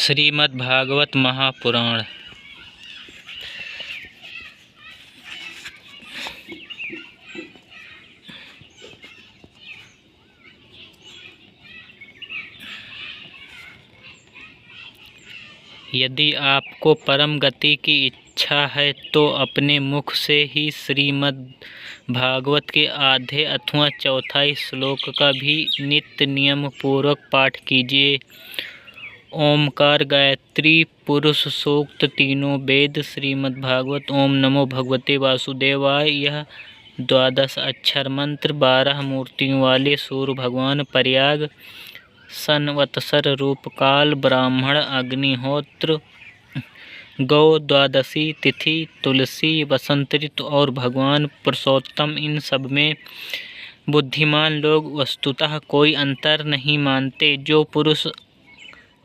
श्रीमद्भागवत महापुराण। यदि आपको परम गति की इच्छा है तो अपने मुख से ही श्रीमद्भागवत के आधे अथवा चौथाई श्लोक का भी नित्य नियम पूर्वक पाठ कीजिए। ओमकार, गायत्री, पुरुष सूक्त, तीनों वेद, श्रीमद्भागवत, ओम नमो भगवते वासुदेवाय, यह 12 अक्षर मंत्र 12 मूर्तियों वाले सूर्य भगवान, प्रयाग, संवत्सर, रूपकाल, ब्राह्मण, अग्निहोत्र, गौ, द्वादशी तिथि, तुलसी, वसंत ऋतु और भगवान पुरुषोत्तम, इन सब में बुद्धिमान लोग वस्तुतः कोई अंतर नहीं मानते। जो पुरुष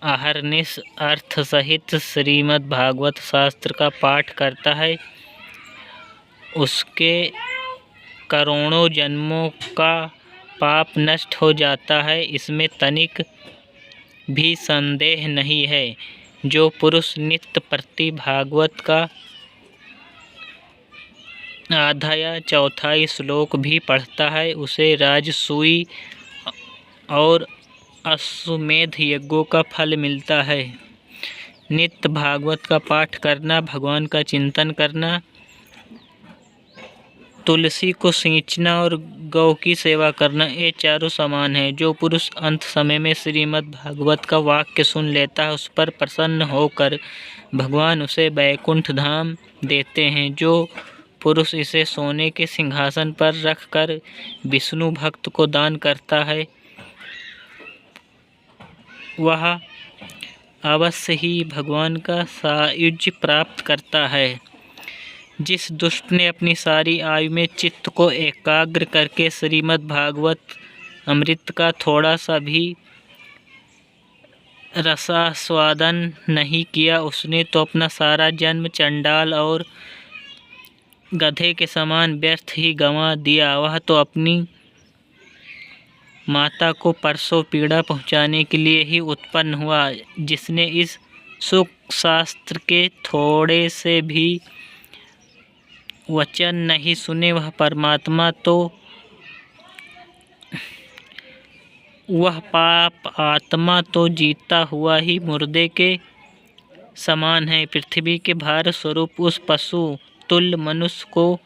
अहर्निश अर्थ सहित श्रीमद्भागवत शास्त्र का पाठ करता है, उसके करोड़ों जन्मों का पाप नष्ट हो जाता है, इसमें तनिक भी संदेह नहीं है। जो पुरुष नित्य प्रति भागवत का आधा या चौथाई श्लोक भी पढ़ता है, उसे राजसूय और अश्वमेध यज्ञों का फल मिलता है। नित्य भागवत का पाठ करना, भगवान का चिंतन करना, तुलसी को सींचना और गौ की सेवा करना, ये चारों समान है। जो पुरुष अंत समय में श्रीमद् भागवत का वाक्य सुन लेता है, उस पर प्रसन्न होकर भगवान उसे वैकुंठ धाम देते हैं। जो पुरुष इसे सोने के सिंहासन पर रखकर विष्णु भक्त को दान करता है, वह अवश्य ही भगवान का सायुज्य प्राप्त करता है। जिस दुष्ट ने अपनी सारी आयु में चित्त को एकाग्र करके श्रीमद् भागवत अमृत का थोड़ा सा भी रसास्वादन नहीं किया, उसने तो अपना सारा जन्म चंडाल और गधे के समान व्यर्थ ही गंवा दिया। वह तो अपनी माता को परसों पीड़ा पहुंचाने के लिए ही उत्पन्न हुआ। जिसने इस सुख शास्त्र के थोड़े से भी वचन नहीं सुने, वह परमात्मा तो वह पाप आत्मा तो जीता हुआ ही मुर्दे के समान है। पृथ्वी के भार स्वरूप उस पशु तुल्य मनुष्य को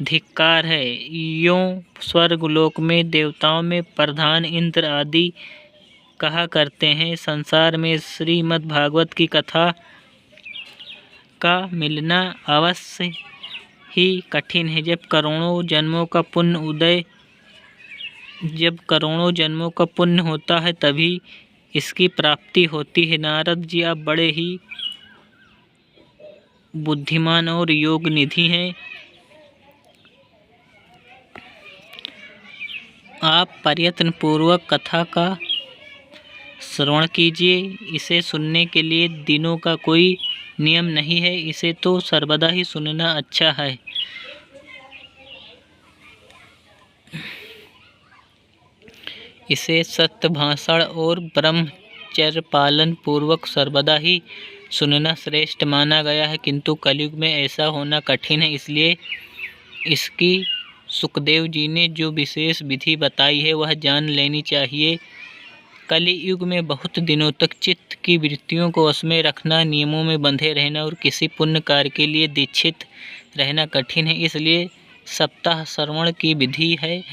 धिक्कार है। यों स्वर्गलोक में देवताओं में प्रधान इंद्र आदि कहा करते हैं, संसार में श्रीमद् भागवत की कथा का मिलना अवश्य ही कठिन है। जब करोड़ों जन्मों का पुण्य होता है, तभी इसकी प्राप्ति होती है। नारद जी, आप बड़े ही बुद्धिमान और योग निधि हैं। आप प्रयत्न पूर्वक कथा का श्रवण कीजिए। इसे सुनने के लिए दिनों का कोई नियम नहीं है, इसे तो सर्वदा ही सुनना अच्छा है। इसे सत्य भाषण और ब्रह्मचर्य पालन पूर्वक सर्वदा ही सुनना श्रेष्ठ माना गया है, किंतु कलयुग में ऐसा होना कठिन है। इसलिए इसकी सुखदेव जी ने जो विशेष विधि बताई है, वह जान लेनी चाहिए। कलियुग में बहुत दिनों तक चित्त की वृत्तियों को वश में रखना, नियमों में बंधे रहना और किसी पुण्य कार्य के लिए दीक्षित रहना कठिन है। इसलिए सप्ताह श्रवण की विधि है।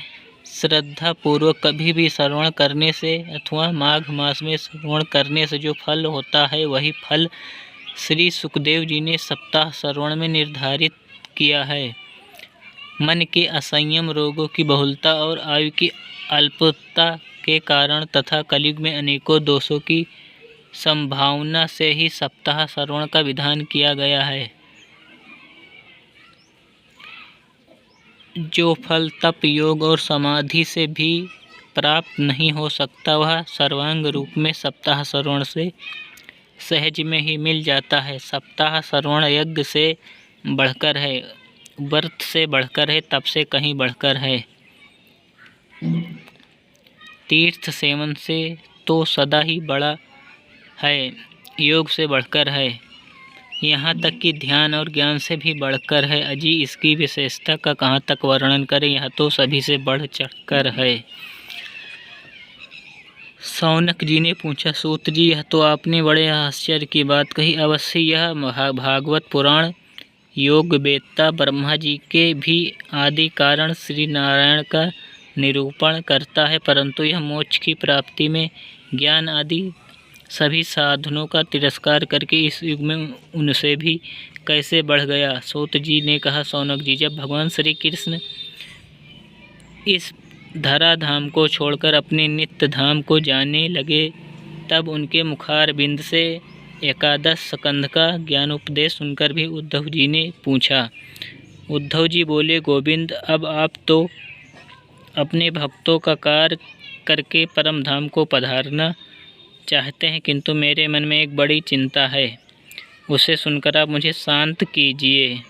श्रद्धा पूर्वक कभी भी श्रवण करने से अथवा माघ मास में श्रवण करने से जो फल होता है, वही फल श्री सुखदेव जी ने सप्ताह श्रवण में निर्धारित किया है। मन के असंयम, रोगों की बहुलता और आयु की अल्पता के कारण तथा कलयुग में अनेकों दोषों की संभावना से ही सप्ताह श्रवण का विधान किया गया है। जो फल तप, योग और समाधि से भी प्राप्त नहीं हो सकता, वह सर्वांग रूप में सप्ताह श्रवण से सहज में ही मिल जाता है। सप्ताह श्रवण यज्ञ से बढ़कर है, व्रत से बढ़कर है, तप से कहीं बढ़कर है। तीर्थ सेवन से तो सदा ही बड़ा है। योग से बढ़कर है, यहाँ तक कि ध्यान और ज्ञान से भी बढ़कर है। अजी इसकी विशेषता का कहाँ तक वर्णन करें, यह तो सभी से बढ़ चढ़कर है। शौनक जी ने पूछा, सूत जी यह तो आपने बड़े आश्चर्य की बात कही। अवश्य यह भागवत पुराण योग वेत्ता ब्रह्मा जी के भी आदि कारण श्री नारायण का निरूपण करता है, परंतु यह मोक्ष की प्राप्ति में ज्ञान आदि सभी साधनों का तिरस्कार करके इस युग में उनसे भी कैसे बढ़ गया। सूत जी ने कहा, शौनक जी जब भगवान श्री कृष्ण इस धरा धाम को छोड़कर अपने नित्य धाम को जाने लगे, तब उनके मुखारबिंद से एकादश स्कंध का ज्ञानोपदेश सुनकर भी उद्धव जी ने पूछा। उद्धव जी बोले, गोविंद अब आप तो अपने भक्तों का कार्य करके परम धाम को पधारना चाहते हैं, किंतु मेरे मन में एक बड़ी चिंता है, उसे सुनकर आप मुझे शांत कीजिए।